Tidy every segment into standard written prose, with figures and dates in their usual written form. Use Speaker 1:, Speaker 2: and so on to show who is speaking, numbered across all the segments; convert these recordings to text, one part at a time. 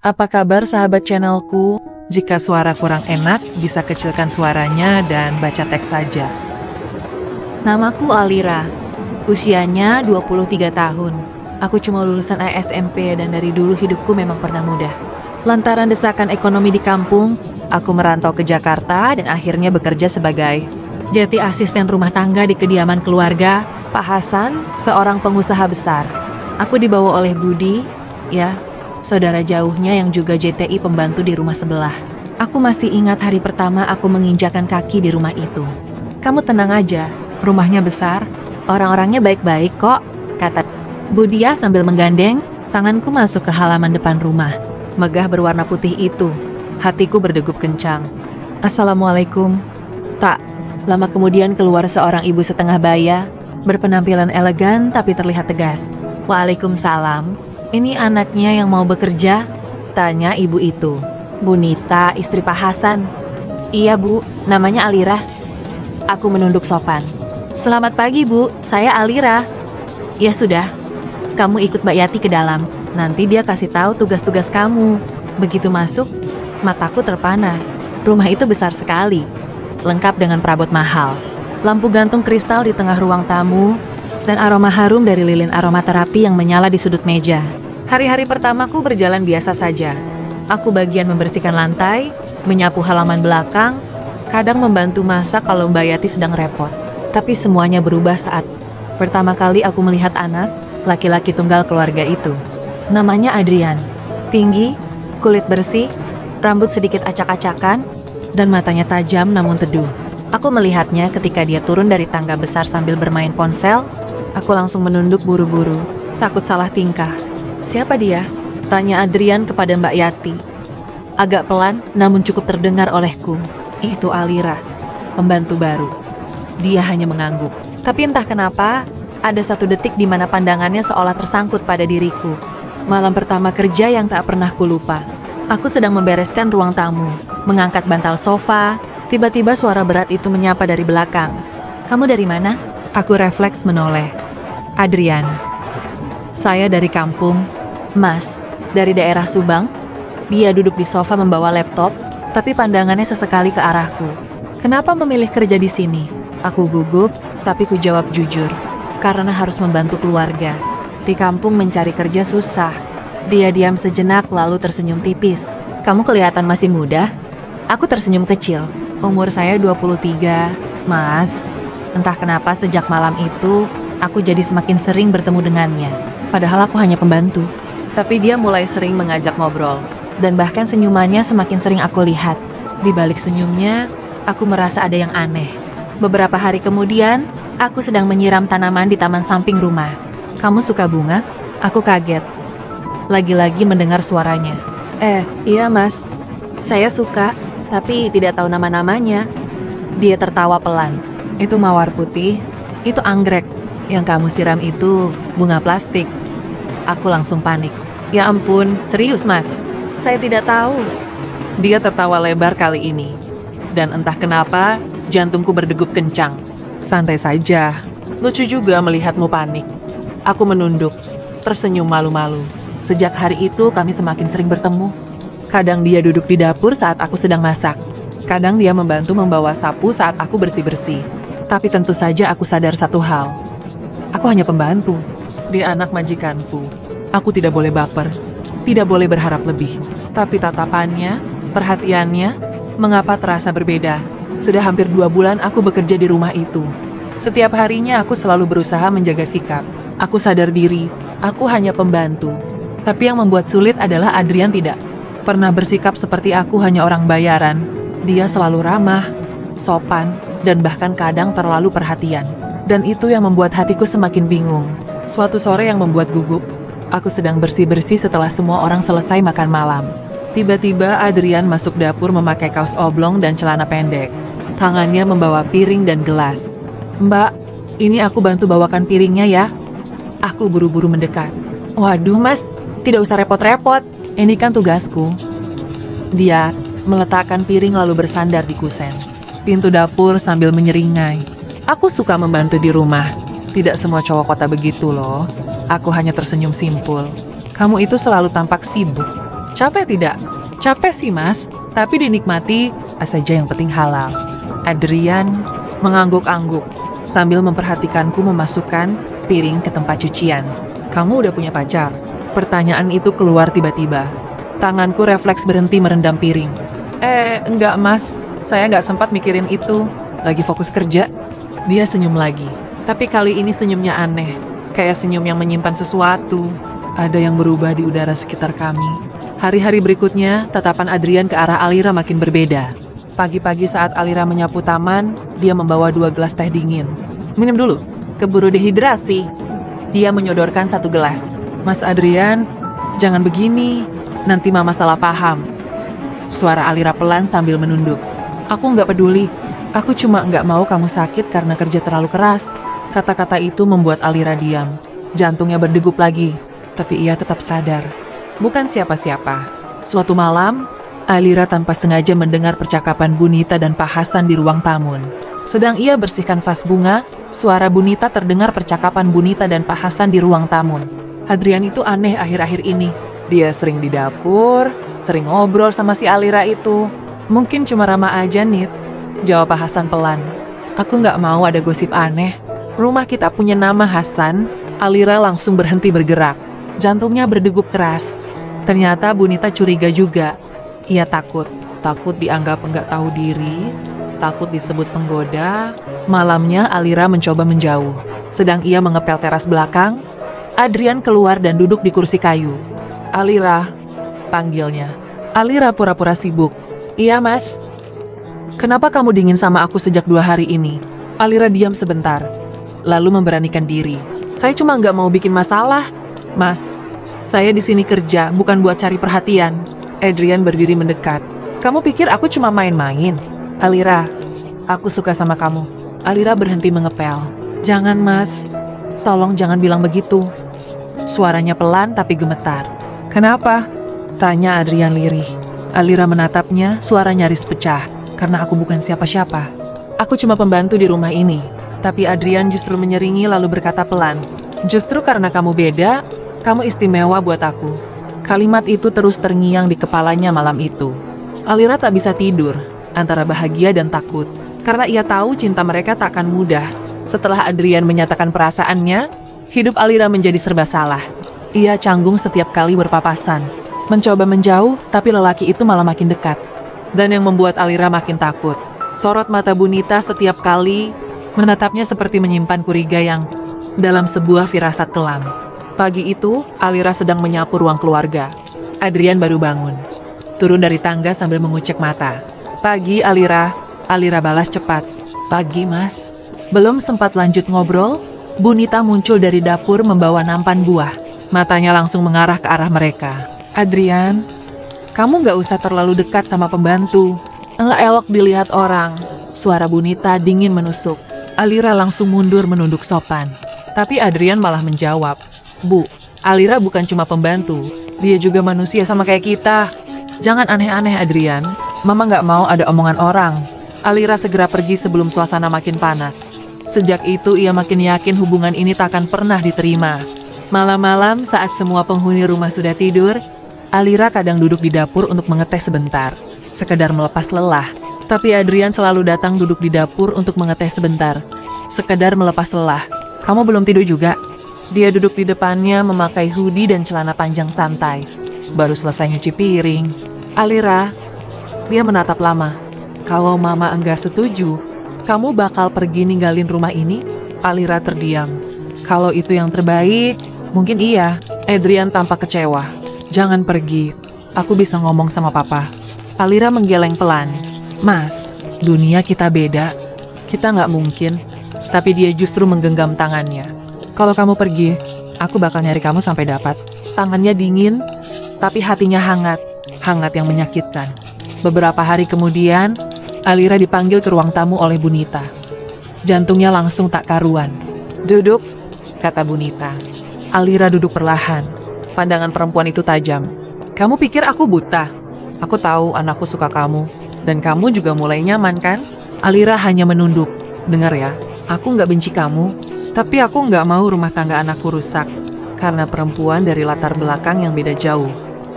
Speaker 1: Apa kabar sahabat channelku? Jika suara kurang enak, bisa kecilkan suaranya dan baca teks saja.
Speaker 2: Namaku Alira. Usianya 23 tahun. Aku cuma lulusan SMP dan dari dulu hidupku memang pernah mudah. Lantaran desakan ekonomi di kampung, aku merantau ke Jakarta dan akhirnya bekerja sebagai jadi asisten rumah tangga di kediaman keluarga Pak Hasan, seorang pengusaha besar. Aku dibawa oleh Budi, ya, saudara jauhnya yang juga JTI pembantu di rumah sebelah. Aku masih ingat hari pertama aku menginjakan kaki di rumah itu. Kamu tenang aja, rumahnya besar, orang-orangnya baik-baik kok, kata Budia sambil menggandeng tanganku masuk ke halaman depan rumah. Megah berwarna putih itu, hatiku berdegup kencang. Assalamualaikum. Tak lama kemudian keluar seorang ibu setengah baya, berpenampilan elegan tapi terlihat tegas. Waalaikumsalam. Ini anaknya yang mau bekerja? Tanya ibu itu. Bu Nita, istri Pak Hasan. Iya bu, namanya Alira. Aku menunduk sopan. Selamat pagi bu, saya Alira. Ya sudah, kamu ikut Mbak Yati ke dalam. Nanti dia kasih tahu tugas-tugas kamu. Begitu masuk, mataku terpana. Rumah itu besar sekali, lengkap dengan perabot mahal. Lampu gantung kristal di tengah ruang tamu, dan aroma harum dari lilin aromaterapi yang menyala di sudut meja. Hari-hari pertamaku berjalan biasa saja. Aku bagian membersihkan lantai, menyapu halaman belakang, kadang membantu masak kalau Mbak Yati sedang repot. Tapi semuanya berubah saat pertama kali aku melihat anak, laki-laki tunggal keluarga itu. Namanya Adrian. Tinggi, kulit bersih, rambut sedikit acak-acakan, dan matanya tajam namun teduh. Aku melihatnya ketika dia turun dari tangga besar sambil bermain ponsel. Aku langsung menunduk buru-buru, takut salah tingkah. Siapa dia? Tanya Adrian kepada Mbak Yati. Agak pelan, namun cukup terdengar olehku. Itu Alira, pembantu baru. Dia hanya mengangguk. Tapi entah kenapa, ada satu detik di mana pandangannya seolah tersangkut pada diriku. Malam pertama kerja yang tak pernah kulupa. Aku sedang membereskan ruang tamu, mengangkat bantal sofa. Tiba-tiba suara berat itu menyapa dari belakang. Kamu dari mana? Aku refleks menoleh. Adrian. Saya dari kampung. Mas, dari daerah Subang. Dia duduk di sofa membawa laptop, tapi pandangannya sesekali ke arahku. Kenapa memilih kerja di sini? Aku gugup, tapi ku jawab jujur. Karena harus membantu keluarga. Di kampung mencari kerja susah. Dia diam sejenak lalu tersenyum tipis. Kamu kelihatan masih muda? Aku tersenyum kecil. Umur saya 23, Mas. Entah kenapa sejak malam itu, aku jadi semakin sering bertemu dengannya. Padahal aku hanya pembantu. Tapi dia mulai sering mengajak ngobrol. Dan bahkan senyumannya semakin sering aku lihat. Di balik senyumnya, aku merasa ada yang aneh. Beberapa hari kemudian, aku sedang menyiram tanaman di taman samping rumah. Kamu suka bunga? Aku kaget. Lagi-lagi mendengar suaranya. Iya mas. Saya suka, tapi tidak tahu nama-namanya. Dia tertawa pelan. Itu mawar putih, itu anggrek. Yang kamu siram itu bunga plastik. Aku langsung panik. Ya ampun, serius mas? Saya tidak tahu. Dia tertawa lebar kali ini. Dan entah kenapa, jantungku berdegup kencang. Santai saja. Lucu juga melihatmu panik. Aku menunduk, tersenyum malu-malu. Sejak hari itu kami semakin sering bertemu. Kadang dia duduk di dapur saat aku sedang masak. Kadang dia membantu membawa sapu saat aku bersih-bersih. Tapi tentu saja aku sadar satu hal. Aku hanya pembantu. Dia anak majikanku. Aku tidak boleh baper. Tidak boleh berharap lebih. Tapi tatapannya, perhatiannya, mengapa terasa berbeda? Sudah hampir 2 bulan aku bekerja di rumah itu. Setiap harinya aku selalu berusaha menjaga sikap. Aku sadar diri, aku hanya pembantu. Tapi yang membuat sulit adalah Adrian tidak pernah bersikap seperti aku hanya orang bayaran. Dia selalu ramah, sopan, dan bahkan kadang terlalu perhatian. Dan itu yang membuat hatiku semakin bingung. Suatu sore yang membuat gugup, aku sedang bersih-bersih setelah semua orang selesai makan malam. Tiba-tiba Adrian masuk dapur memakai kaos oblong dan celana pendek. Tangannya membawa piring dan gelas. Mbak, ini aku bantu bawakan piringnya ya. Aku buru-buru mendekat. Waduh mas, tidak usah repot-repot. Ini kan tugasku. Dia meletakkan piring lalu bersandar di kusen. Pintu dapur sambil menyeringai. Aku suka membantu di rumah. Tidak semua cowok kota begitu loh. Aku hanya tersenyum simpul. Kamu itu selalu tampak sibuk.
Speaker 1: Capek tidak? Capek sih mas, tapi dinikmati saja yang penting halal. Adrian mengangguk-angguk sambil memperhatikanku memasukkan piring ke tempat cucian. Kamu udah punya pacar? Pertanyaan itu keluar tiba-tiba. Tanganku refleks berhenti merendam piring. Enggak mas, saya nggak sempat mikirin itu. Lagi fokus kerja. Dia senyum lagi. Tapi kali ini senyumnya aneh. Kayak senyum yang menyimpan sesuatu. Ada yang berubah di udara sekitar kami. Hari-hari berikutnya, tatapan Adrian ke arah Alira makin berbeda. Pagi-pagi saat Alira menyapu taman, dia membawa 2 gelas teh dingin. Minum dulu, keburu dehidrasi. Dia menyodorkan 1 gelas. Mas Adrian, jangan begini, nanti mama salah paham. Suara Alira pelan sambil menunduk. Aku nggak peduli, aku cuma nggak mau kamu sakit karena kerja terlalu keras. Kata-kata itu membuat Alira diam. Jantungnya berdegup lagi, tapi ia tetap sadar. Bukan siapa-siapa. Suatu malam, Alira tanpa sengaja mendengar percakapan Bunita dan Pak Hasan di ruang tamun. Sedang ia bersihkan vas bunga, suara Bunita terdengar percakapan Bunita dan Pak Hasan di ruang tamun. Adrian itu aneh akhir-akhir ini. Dia sering di dapur, sering ngobrol sama si Alira itu. Mungkin cuma ramah aja, Nit. Jawab Pak Hasan pelan. Aku nggak mau ada gosip aneh. Rumah kita punya nama Hasan. Alira langsung berhenti bergerak. Jantungnya berdegup keras. Ternyata Bunita curiga juga. Ia takut dianggap enggak tahu diri, takut disebut penggoda. Malamnya Alira mencoba menjauh. Sedang ia mengepel teras belakang, Adrian keluar dan duduk di kursi kayu. Alira, panggilnya. Alira pura-pura sibuk. Iya mas. Kenapa kamu dingin sama aku sejak 2 hari ini? Alira diam sebentar, lalu memberanikan diri. Saya cuma nggak mau bikin masalah. Mas, saya di sini kerja, bukan buat cari perhatian. Adrian berdiri mendekat. Kamu pikir aku cuma main-main? Alira, aku suka sama kamu. Alira berhenti mengepel. Jangan mas, tolong jangan bilang begitu. Suaranya pelan tapi gemetar. Kenapa? Tanya Adrian lirih. Alira menatapnya, suara nyaris pecah. Karena aku bukan siapa-siapa. Aku cuma pembantu di rumah ini. Tapi Adrian justru menyeringi lalu berkata pelan. Justru karena kamu beda, kamu istimewa buat aku. Kalimat itu terus terngiang di kepalanya malam itu. Alira tak bisa tidur, antara bahagia dan takut. Karena ia tahu cinta mereka tak akan mudah. Setelah Adrian menyatakan perasaannya, hidup Alira menjadi serba salah. Ia canggung setiap kali berpapasan. Mencoba menjauh, tapi lelaki itu malah makin dekat. Dan yang membuat Alira makin takut. Sorot mata Bunita setiap kali menatapnya seperti menyimpan curiga yang dalam sebuah firasat kelam. Pagi itu, Alira sedang menyapu ruang keluarga. Adrian baru bangun. Turun dari tangga sambil mengucek mata. Pagi, Alira. Alira balas cepat. Pagi, mas. Belum sempat lanjut ngobrol, Bunita muncul dari dapur membawa nampan buah. Matanya langsung mengarah ke arah mereka. Adrian, kamu nggak usah terlalu dekat sama pembantu. Nggak elok dilihat orang. Suara Bunita dingin menusuk. Alira langsung mundur menunduk sopan. Tapi Adrian malah menjawab, Bu, Alira bukan cuma pembantu. Dia juga manusia sama kayak kita. Jangan aneh-aneh, Adrian. Mama nggak mau ada omongan orang. Alira segera pergi sebelum suasana makin panas. Sejak itu ia makin yakin hubungan ini tak akan pernah diterima. Malam-malam saat semua penghuni rumah sudah tidur, Alira kadang duduk di dapur untuk mengeteh sebentar. Sekedar melepas lelah. Tapi Adrian selalu datang duduk di dapur untuk mengeteh sebentar. Sekedar melepas lelah. Kamu belum tidur juga? Dia duduk di depannya memakai hoodie dan celana panjang santai. Baru selesai nyuci piring. Alira, dia menatap lama. Kalau mama enggak setuju, kamu bakal pergi ninggalin rumah ini? Alira terdiam. Kalau itu yang terbaik, mungkin iya. Adrian tampak kecewa. Jangan pergi. Aku bisa ngomong sama papa. Alira menggeleng pelan. Mas, dunia kita beda. Kita nggak mungkin. Tapi dia justru menggenggam tangannya. Kalau kamu pergi, aku bakal nyari kamu sampai dapat. Tangannya dingin, tapi hatinya hangat. Hangat yang menyakitkan. Beberapa hari kemudian, Alira dipanggil ke ruang tamu oleh Bunita. Jantungnya langsung tak karuan. Duduk, kata Bunita. Alira duduk perlahan. Pandangan perempuan itu tajam. Kamu pikir aku buta? Aku tahu anakku suka kamu. Dan kamu juga mulai nyaman kan? Alira hanya menunduk. Dengar ya, aku nggak benci kamu. Tapi aku nggak mau rumah tangga anakku rusak. Karena perempuan dari latar belakang yang beda jauh.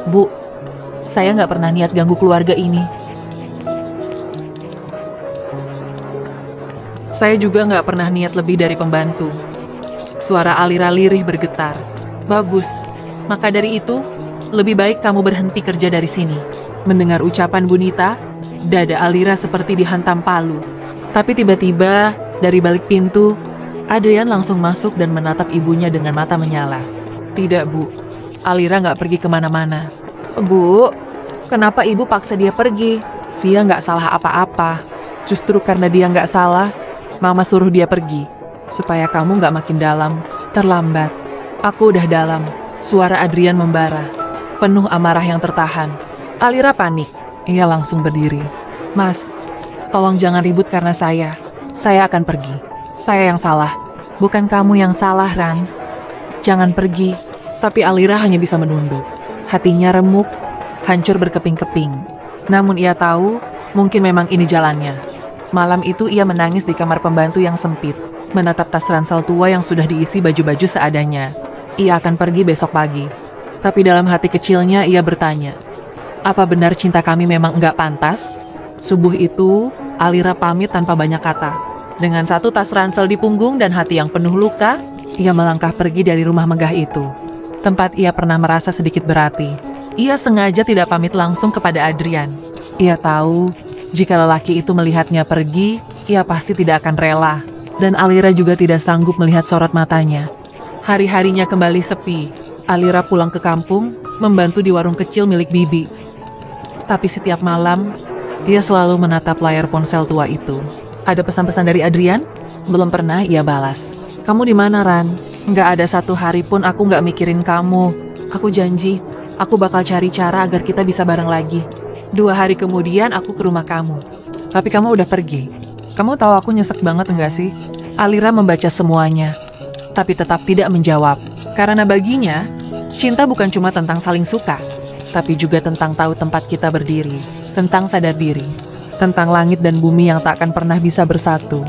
Speaker 1: Bu, Saya nggak pernah niat ganggu keluarga ini. Saya juga nggak pernah niat lebih dari pembantu. Suara Alira lirih bergetar. Bagus. Maka dari itu, lebih baik kamu berhenti kerja dari sini. Mendengar ucapan Bunita, dada Alira seperti dihantam palu. Tapi tiba-tiba, dari balik pintu, Adrian langsung masuk dan menatap ibunya dengan mata menyala. Tidak, Bu. Alira nggak pergi kemana-mana. Bu, kenapa ibu paksa dia pergi? Dia nggak salah apa-apa. Justru karena dia nggak salah, Mama suruh dia pergi. Supaya kamu nggak makin dalam, terlambat. Aku udah dalam. Suara Adrian membara, penuh amarah yang tertahan. Alira panik. Ia langsung berdiri. Mas, tolong jangan ribut karena saya. Saya akan pergi. Saya yang salah. Bukan kamu yang salah, Ran. Jangan pergi. Tapi Alira hanya bisa menunduk. Hatinya remuk, hancur berkeping-keping. Namun ia tahu, mungkin memang ini jalannya. Malam itu ia menangis di kamar pembantu yang sempit, menatap tas ransel tua yang sudah diisi baju-baju seadanya. Ia akan pergi besok pagi. Tapi dalam hati kecilnya ia bertanya, apa benar cinta kami memang enggak pantas? Subuh itu, Alira pamit tanpa banyak kata. Dengan satu tas ransel di punggung dan hati yang penuh luka, ia melangkah pergi dari rumah megah itu. Tempat ia pernah merasa sedikit berarti. Ia sengaja tidak pamit langsung kepada Adrian. Ia tahu, jika lelaki itu melihatnya pergi, ia pasti tidak akan rela. Dan Alira juga tidak sanggup melihat sorot matanya. Hari-harinya kembali sepi. Alira pulang ke kampung, membantu di warung kecil milik Bibi. Tapi setiap malam, ia selalu menatap layar ponsel tua itu. Ada pesan-pesan dari Adrian? Belum pernah ia balas. Kamu di mana, Ran? Nggak ada satu hari pun aku nggak mikirin kamu. Aku janji, aku bakal cari cara agar kita bisa bareng lagi. 2 hari kemudian aku ke rumah kamu. Tapi kamu udah pergi. Kamu tahu aku nyesek banget enggak sih? Alira membaca semuanya, tapi tetap tidak menjawab. Karena baginya, cinta bukan cuma tentang saling suka, tapi juga tentang tahu tempat kita berdiri, tentang sadar diri, tentang langit dan bumi yang tak akan pernah bisa bersatu.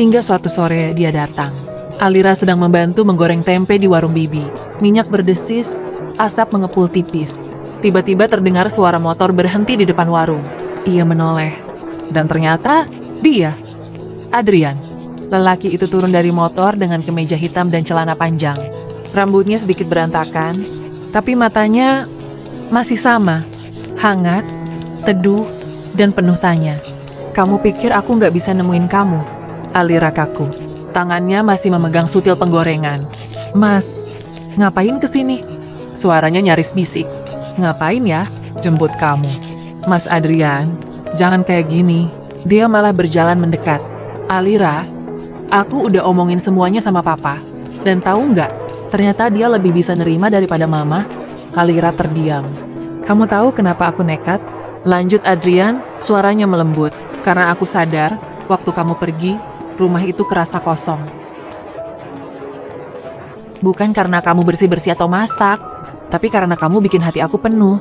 Speaker 1: Hingga suatu sore dia datang. Alira sedang membantu menggoreng tempe di warung Bibi. Minyak berdesis, asap mengepul tipis. Tiba-tiba terdengar suara motor berhenti di depan warung. Ia menoleh, dan ternyata dia, Adrian. Lelaki itu turun dari motor dengan kemeja hitam dan celana panjang. Rambutnya sedikit berantakan, tapi matanya masih sama, hangat, teduh, dan penuh tanya. Kamu pikir aku nggak bisa nemuin kamu? Alira kaku. Tangannya masih memegang sutil penggorengan. Mas, ngapain kesini? Suaranya nyaris bisik. Ngapain ya? Jemput kamu. Mas Adrian, jangan kayak gini. Dia malah berjalan mendekat. Alira, aku udah omongin semuanya sama papa. Dan tahu nggak, ternyata dia lebih bisa nerima daripada mama. Alira terdiam. Kamu tahu kenapa aku nekat? Lanjut Adrian, suaranya melembut. Karena aku sadar, waktu kamu pergi, rumah itu kerasa kosong. Bukan karena kamu bersih-bersih atau masak, tapi karena kamu bikin hati aku penuh.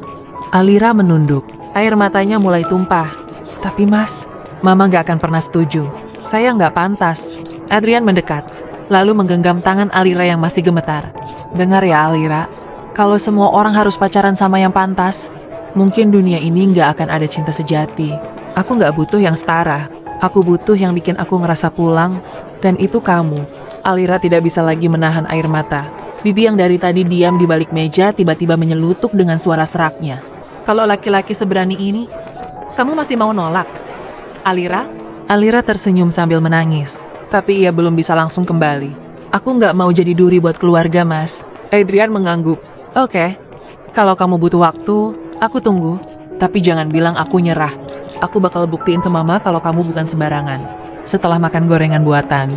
Speaker 1: Alira menunduk. Air matanya mulai tumpah. Tapi mas, mama gak akan pernah setuju. Saya nggak pantas. Adrian mendekat, lalu menggenggam tangan Alira yang masih gemetar. Dengar ya Alira, kalau semua orang harus pacaran sama yang pantas, mungkin dunia ini nggak akan ada cinta sejati. Aku nggak butuh yang setara. Aku butuh yang bikin aku ngerasa pulang, dan itu kamu. Alira tidak bisa lagi menahan air mata. Bibi yang dari tadi diam di balik meja tiba-tiba menyelutuk dengan suara seraknya. Kalau laki-laki seberani ini, kamu masih mau nolak? Alira? Alira tersenyum sambil menangis. Tapi ia belum bisa langsung kembali. Aku nggak mau jadi duri buat keluarga, mas. Adrian mengangguk. Oke, kalau kamu butuh waktu, aku tunggu. Tapi jangan bilang aku nyerah. Aku bakal buktiin ke mama kalau kamu bukan sembarangan. Setelah makan gorengan buatan,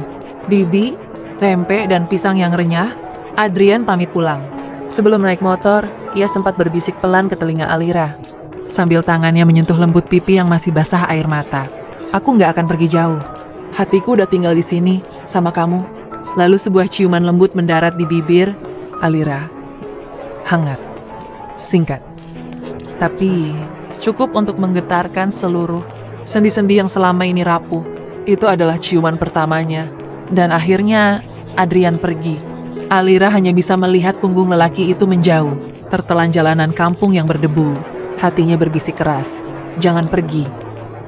Speaker 1: Bibi, tempe, dan pisang yang renyah, Adrian pamit pulang. Sebelum naik motor, ia sempat berbisik pelan ke telinga Alira, sambil tangannya menyentuh lembut pipi yang masih basah air mata. Aku nggak akan pergi jauh. Hatiku udah tinggal di sini, sama kamu. Lalu sebuah ciuman lembut mendarat di bibir Alira. Hangat. Singkat. Tapi, cukup untuk menggetarkan seluruh sendi-sendi yang selama ini rapuh. Itu adalah ciuman pertamanya. Dan akhirnya, Adrian pergi. Alira hanya bisa melihat punggung lelaki itu menjauh, tertelan jalanan kampung yang berdebu. Hatinya berbisik keras, jangan pergi.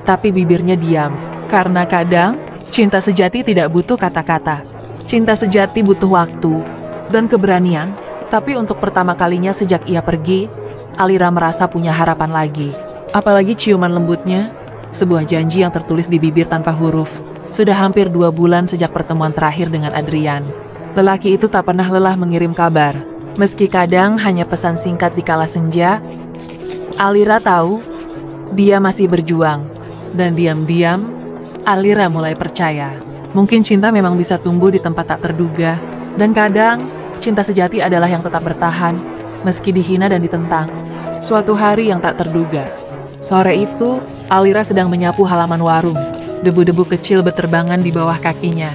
Speaker 1: Tapi bibirnya diam, karena kadang cinta sejati tidak butuh kata-kata. Cinta sejati butuh waktu dan keberanian. Tapi untuk pertama kalinya sejak ia pergi, Alira merasa punya harapan lagi. Apalagi ciuman lembutnya, sebuah janji yang tertulis di bibir tanpa huruf. Sudah hampir 2 bulan sejak pertemuan terakhir dengan Adrian. Lelaki itu tak pernah lelah mengirim kabar. Meski kadang hanya pesan singkat di kala senja, Alira tahu dia masih berjuang. Dan diam-diam, Alira mulai percaya. Mungkin cinta memang bisa tumbuh di tempat tak terduga. Dan kadang, cinta sejati adalah yang tetap bertahan, meski dihina dan ditentang. Suatu hari yang tak terduga. Sore itu, Alira sedang menyapu halaman warung. Debu-debu kecil berterbangan di bawah kakinya.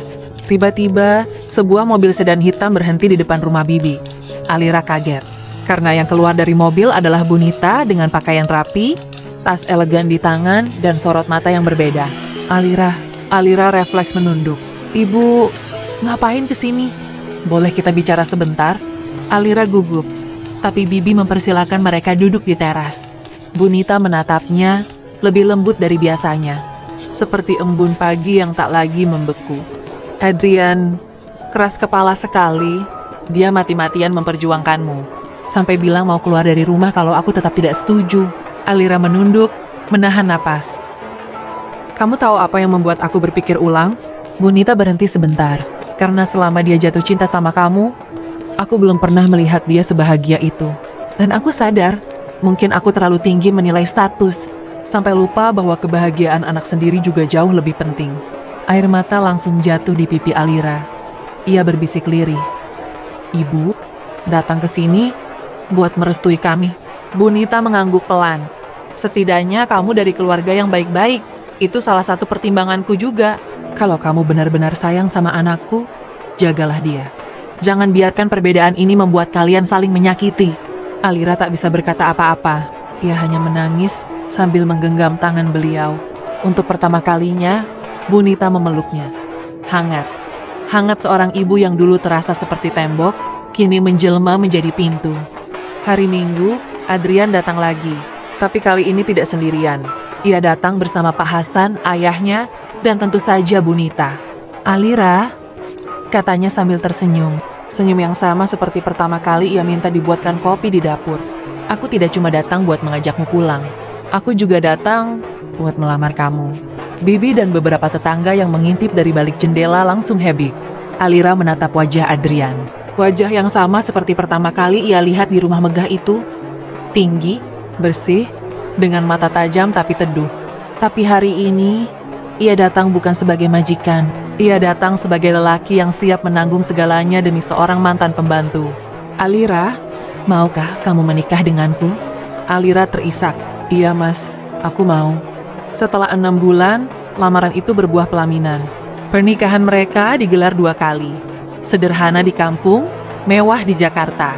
Speaker 1: Tiba-tiba, sebuah mobil sedan hitam berhenti di depan rumah Bibi. Alira kaget, karena yang keluar dari mobil adalah Bunita dengan pakaian rapi, tas elegan di tangan, dan sorot mata yang berbeda. Alira refleks menunduk. "Ibu, ngapain kesini? Boleh kita bicara sebentar?" Alira gugup, tapi Bibi mempersilahkan mereka duduk di teras. Bunita menatapnya lebih lembut dari biasanya, seperti embun pagi yang tak lagi membeku. "Adrian, keras kepala sekali. Dia mati-matian memperjuangkanmu. Sampai bilang mau keluar dari rumah kalau aku tetap tidak setuju." Alira menunduk, menahan napas. "Kamu tahu apa yang membuat aku berpikir ulang?" Bunita berhenti sebentar. "Karena selama dia jatuh cinta sama kamu, aku belum pernah melihat dia sebahagia itu. Dan aku sadar, mungkin aku terlalu tinggi menilai status, sampai lupa bahwa kebahagiaan anak sendiri juga jauh lebih penting." Air mata langsung jatuh di pipi Alira. Ia berbisik lirih. "Ibu, datang ke sini buat merestui kami." Bunita mengangguk pelan. "Setidaknya kamu dari keluarga yang baik-baik. Itu salah satu pertimbanganku juga. Kalau kamu benar-benar sayang sama anakku, jagalah dia. Jangan biarkan perbedaan ini membuat kalian saling menyakiti." Alira tak bisa berkata apa-apa. Ia hanya menangis sambil menggenggam tangan beliau. Untuk pertama kalinya, Bunita memeluknya. Hangat seorang ibu yang dulu terasa seperti tembok, kini menjelma menjadi pintu. Hari Minggu, Adrian datang lagi. Tapi kali ini tidak sendirian. Ia datang bersama Pak Hasan, ayahnya, dan tentu saja Bunita. "Alira," katanya sambil tersenyum. Senyum yang sama seperti pertama kali ia minta dibuatkan kopi di dapur. "Aku tidak cuma datang buat mengajakmu pulang. Aku juga datang buat melamar kamu." Bibi dan beberapa tetangga yang mengintip dari balik jendela langsung happy. Alira menatap wajah Adrian. Wajah yang sama seperti pertama kali ia lihat di rumah megah itu. Tinggi, bersih, dengan mata tajam tapi teduh. Tapi hari ini, ia datang bukan sebagai majikan. Ia datang sebagai lelaki yang siap menanggung segalanya demi seorang mantan pembantu. "Alira, maukah kamu menikah denganku?" Alira terisak. "Iya mas, aku mau." Setelah 6 bulan, lamaran itu berbuah pelaminan. Pernikahan mereka digelar 2 kali. Sederhana di kampung, mewah di Jakarta.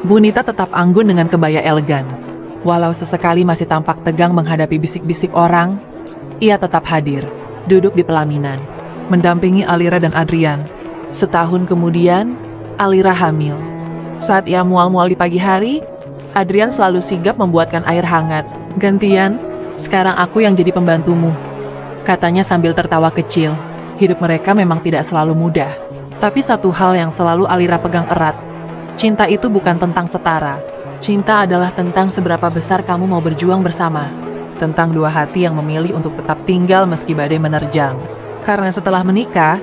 Speaker 1: Bunita tetap anggun dengan kebaya elegan. Walau sesekali masih tampak tegang menghadapi bisik-bisik orang, ia tetap hadir, duduk di pelaminan, mendampingi Alira dan Adrian. Setahun kemudian, Alira hamil. Saat ia mual-mual di pagi hari, Adrian selalu sigap membuatkan air hangat. "Gantian, sekarang aku yang jadi pembantumu," katanya sambil tertawa kecil. Hidup mereka memang tidak selalu mudah. Tapi satu hal yang selalu Alira pegang erat. Cinta itu bukan tentang setara. Cinta adalah tentang seberapa besar kamu mau berjuang bersama. Tentang 2 hati yang memilih untuk tetap tinggal meski badai menerjang. Karena setelah menikah,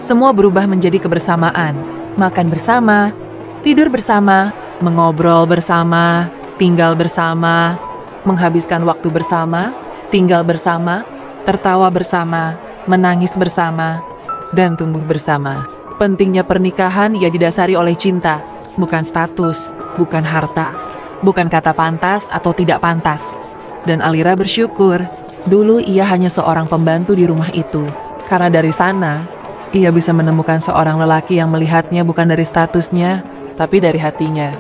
Speaker 1: semua berubah menjadi kebersamaan. Makan bersama, tidur bersama, mengobrol bersama, tinggal bersama, menghabiskan waktu bersama, tinggal bersama, tertawa bersama, menangis bersama, dan tumbuh bersama. Pentingnya pernikahan ia didasari oleh cinta, bukan status, bukan harta, bukan kata pantas atau tidak pantas. Dan Alira bersyukur, dulu ia hanya seorang pembantu di rumah itu. Karena dari sana, ia bisa menemukan seorang lelaki yang melihatnya bukan dari statusnya, tapi dari hatinya.